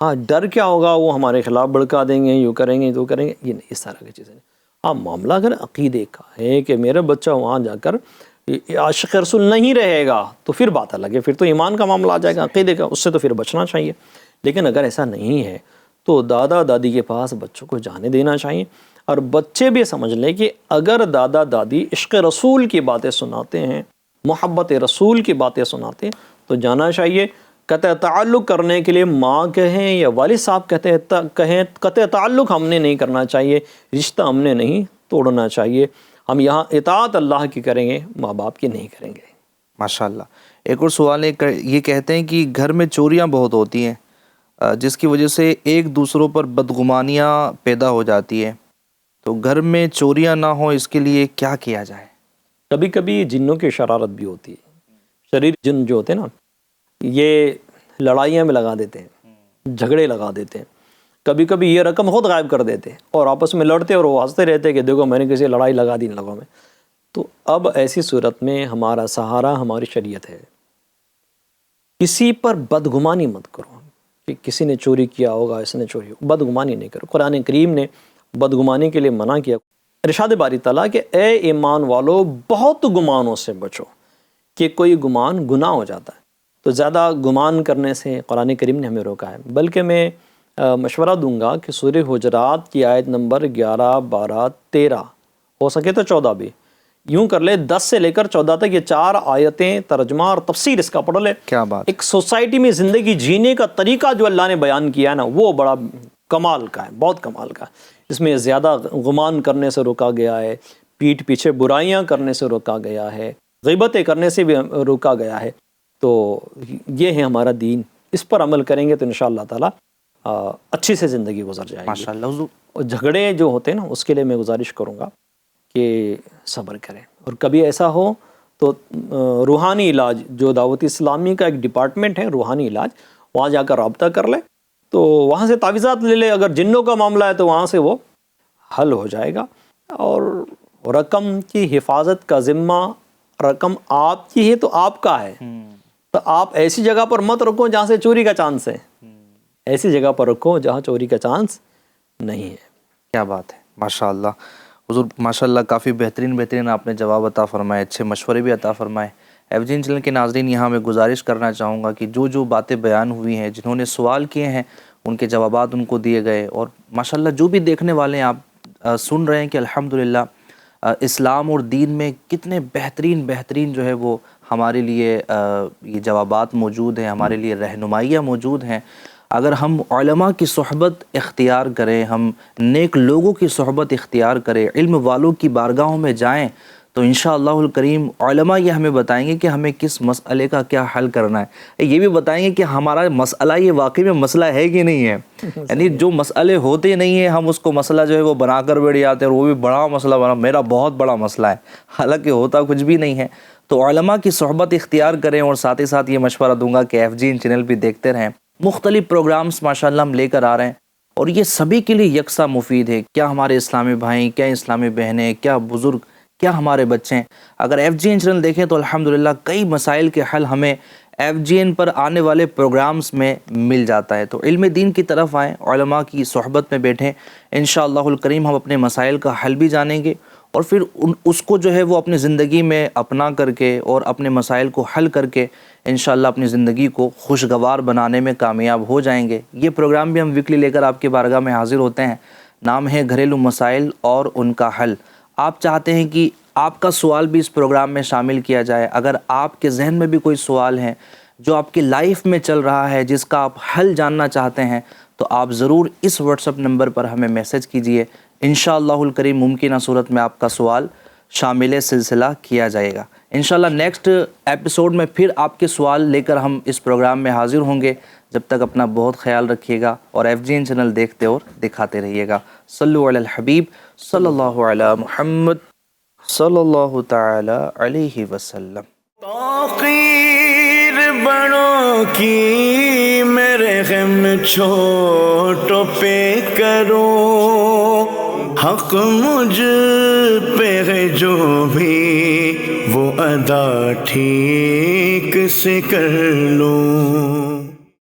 ہاں ڈر کیا ہوگا، وہ ہمارے خلاف بڑکا دیں گے، یوں کریں گے تو کریں گے، یہ نہیں، اس طرح کی چیزیں نہیں. ہاں معاملہ اگر عقیدے کا ہے کہ میرا بچہ وہاں جا کر عاشق رسول نہیں رہے گا تو پھر بات الگ ہے، پھر تو ایمان کا معاملہ آ جائے گا، عقیدے کا، اس سے تو پھر بچنا چاہیے. لیکن اگر ایسا نہیں ہے تو دادا دادی کے پاس بچوں کو جانے دینا چاہیے. اور بچے بھی سمجھ لیں کہ اگر دادا دادی عشق رسول کی باتیں سناتے ہیں، محبت رسول کی باتیں سناتے ہیں تو جانا چاہیے. قطع تعلق کرنے کے لیے ماں کہیں یا والد صاحب کہیں قطع تعلق ہم نے نہیں کرنا چاہیے، رشتہ ہم نے نہیں توڑنا چاہیے. ہم یہاں اطاعت اللہ کی کریں گے، ماں باپ کی نہیں کریں گے. ماشاءاللہ. ایک اور سوال ہے، یہ کہتے ہیں کہ گھر میں چوریاں بہت ہوتی ہیں جس کی وجہ سے ایک دوسروں پر بدگمانیاں پیدا ہو جاتی ہے، تو گھر میں چوریاں نہ ہوں اس کے لیے کیا کیا جائے؟ کبھی کبھی جنوں کی شرارت بھی ہوتی ہے. شریر جن جو ہوتے ہیں نا، یہ لڑائیاں میں لگا دیتے ہیں، جھگڑے لگا دیتے ہیں. کبھی کبھی یہ رقم خود غائب کر دیتے ہیں اور آپس میں لڑتے اور وہ ہنستے رہتے کہ دیکھو میں نے کسی لڑائی لگا دی ان لوگوں میں. تو اب ایسی صورت میں ہمارا سہارا ہماری شریعت ہے. کسی پر بدگمانی مت کرو کہ کسی نے چوری کیا ہوگا، اس نے چوری ہوگا، بدگمانی نہیں کرو. قرآن کریم نے بدگمانی کے لیے منع کیا. ارشاد باری تعالیٰ کہ اے ایمان والو بہت گمانوں سے بچو، کہ کوئی گمان گناہ ہو جاتا ہے. تو زیادہ گمان کرنے سے قرآن کریم نے ہمیں روکا ہے. بلکہ میں مشورہ دوں گا کہ سورہ حجرات کی آیت نمبر 11، 12، 13 ہو سکے تو 14 بھی، یوں کر لے 10 سے لے کر 14 تک یہ 4 آیتیں ترجمہ اور تفسیر اس کا پڑھ لے. کیا بات. ایک سوسائٹی میں زندگی جینے کا طریقہ جو اللہ نے بیان کیا ہے نا، وہ بڑا کمال کا ہے، بہت کمال کا ہے. اس میں زیادہ گمان کرنے سے روکا گیا ہے، پیٹھ پیچھے برائیاں کرنے سے روکا گیا ہے، غیبتیں کرنے سے بھی روکا گیا ہے. تو یہ ہے ہمارا دین، اس پر عمل کریں گے تو انشاءاللہ تعالی اچھی سے زندگی گزر جائے گی. ماشاءاللہ حضور. اور جھگڑے جو ہوتے ہیں نا، اس کے لیے میں گزارش کروں گا کہ صبر کریں. اور کبھی ایسا ہو تو روحانی علاج، جو دعوت اسلامی کا ایک ڈپارٹمنٹ ہے روحانی علاج، وہاں جا کر رابطہ کر لے، تو وہاں سے تعویذات لے لے. اگر جنوں کا معاملہ ہے تو وہاں سے وہ حل ہو جائے گا. اور رقم کی حفاظت کا ذمہ، رقم آپ کی ہے تو آپ کا ہے، تو آپ ایسی جگہ پر مت رکھو جہاں سے چوری کا چانس ہے، ایسی جگہ پر رکھو جہاں چوری کا چانس نہیں ہے. کیا بات ہے. ماشاءاللہ حضور، ماشاءاللہ کافی بہترین آپ نے جواب عطا فرمائے، اچھے مشورے بھی عطا فرمائے. FGN چینل کے ناظرین، یہاں میں گزارش کرنا چاہوں گا کہ جو باتیں بیان ہوئی ہیں، جنہوں نے سوال کیے ہیں ان کے جوابات ان کو دیے گئے، اور ماشاءاللہ جو بھی دیکھنے والے ہیں آپ سن رہے ہیں کہ الحمدللہ اسلام اور دین میں کتنے بہترین جو ہے وہ ہمارے لیے یہ جوابات موجود ہیں، ہمارے لیے رہنمائیاں موجود ہیں. اگر ہم علماء کی صحبت اختیار کریں، ہم نیک لوگوں کی صحبت اختیار کریں، علم والوں کی بارگاہوں میں جائیں، تو انشاءاللہ الکریم علماء یہ ہمیں بتائیں گے کہ ہمیں کس مسئلے کا کیا حل کرنا ہے. یہ بھی بتائیں گے کہ ہمارا مسئلہ یہ واقعی میں مسئلہ ہے کہ نہیں ہے. یعنی جو مسئلے ہوتے نہیں ہیں ہم اس کو مسئلہ جو ہے وہ بنا کر بیٹھ جاتے ہیں، اور وہ بھی بڑا مسئلہ بنا، میرا بہت بڑا مسئلہ ہے، حالانکہ ہوتا کچھ بھی نہیں ہے. تو علماء کی صحبت اختیار کریں، اور ساتھ ہی ساتھ یہ مشورہ دوں گا کہ FGN چینل بھی دیکھتے رہیں. مختلف پروگرامز ماشاءاللہ ہم لے کر آ رہے ہیں، اور یہ سبھی کے لیے یکساں مفید ہے. کیا ہمارے اسلامی بھائی، کیا اسلامی بہنیں، کیا بزرگ، کیا ہمارے بچے ہیں، اگر FGN چینل دیکھیں تو الحمدللہ کئی مسائل کے حل ہمیں FGN پر آنے والے پروگرامز میں مل جاتا ہے. تو علم دین کی طرف آئیں، علماء کی صحبت میں بیٹھیں، انشاءاللہ الکریم ہم اپنے مسائل کا حل بھی جانیں گے، اور پھر اس کو جو ہے وہ اپنی زندگی میں اپنا کر کے اور اپنے مسائل کو حل کر کے انشاءاللہ اپنی زندگی کو خوشگوار بنانے میں کامیاب ہو جائیں گے۔ یہ پروگرام بھی ہم ویکلی لے کر آپ کے بارگاہ میں حاضر ہوتے ہیں، نام ہے گھریلو مسائل اور ان کا حل۔ آپ چاہتے ہیں کہ آپ کا سوال بھی اس پروگرام میں شامل کیا جائے، اگر آپ کے ذہن میں بھی کوئی سوال ہے جو آپ کی لائف میں چل رہا ہے، جس کا آپ حل جاننا چاہتے ہیں، تو آپ ضرور اس واٹس ایپ نمبر پر ہمیں میسج کیجئے، انشاءاللہ الکریم ممکنہ صورت میں آپ کا سوال شامل سلسلہ کیا جائے گا۔ انشاءاللہ نیکسٹ ایپیسوڈ میں پھر آپ کے سوال لے کر ہم اس پروگرام میں حاضر ہوں گے۔ جب تک اپنا بہت خیال رکھیے گا اور FGN چینل دیکھتے اور دکھاتے رہیے گا۔ صلو علی الحبیب صلی اللہ علی محمد صلی اللہ تعالی علیہ وسلم۔ توقیر بڑوں کی میرے غم چھوٹوں پہ کرو، حق مجھ پہ ہے جو بھی وہ ادا ٹھیک سے کر لوں۔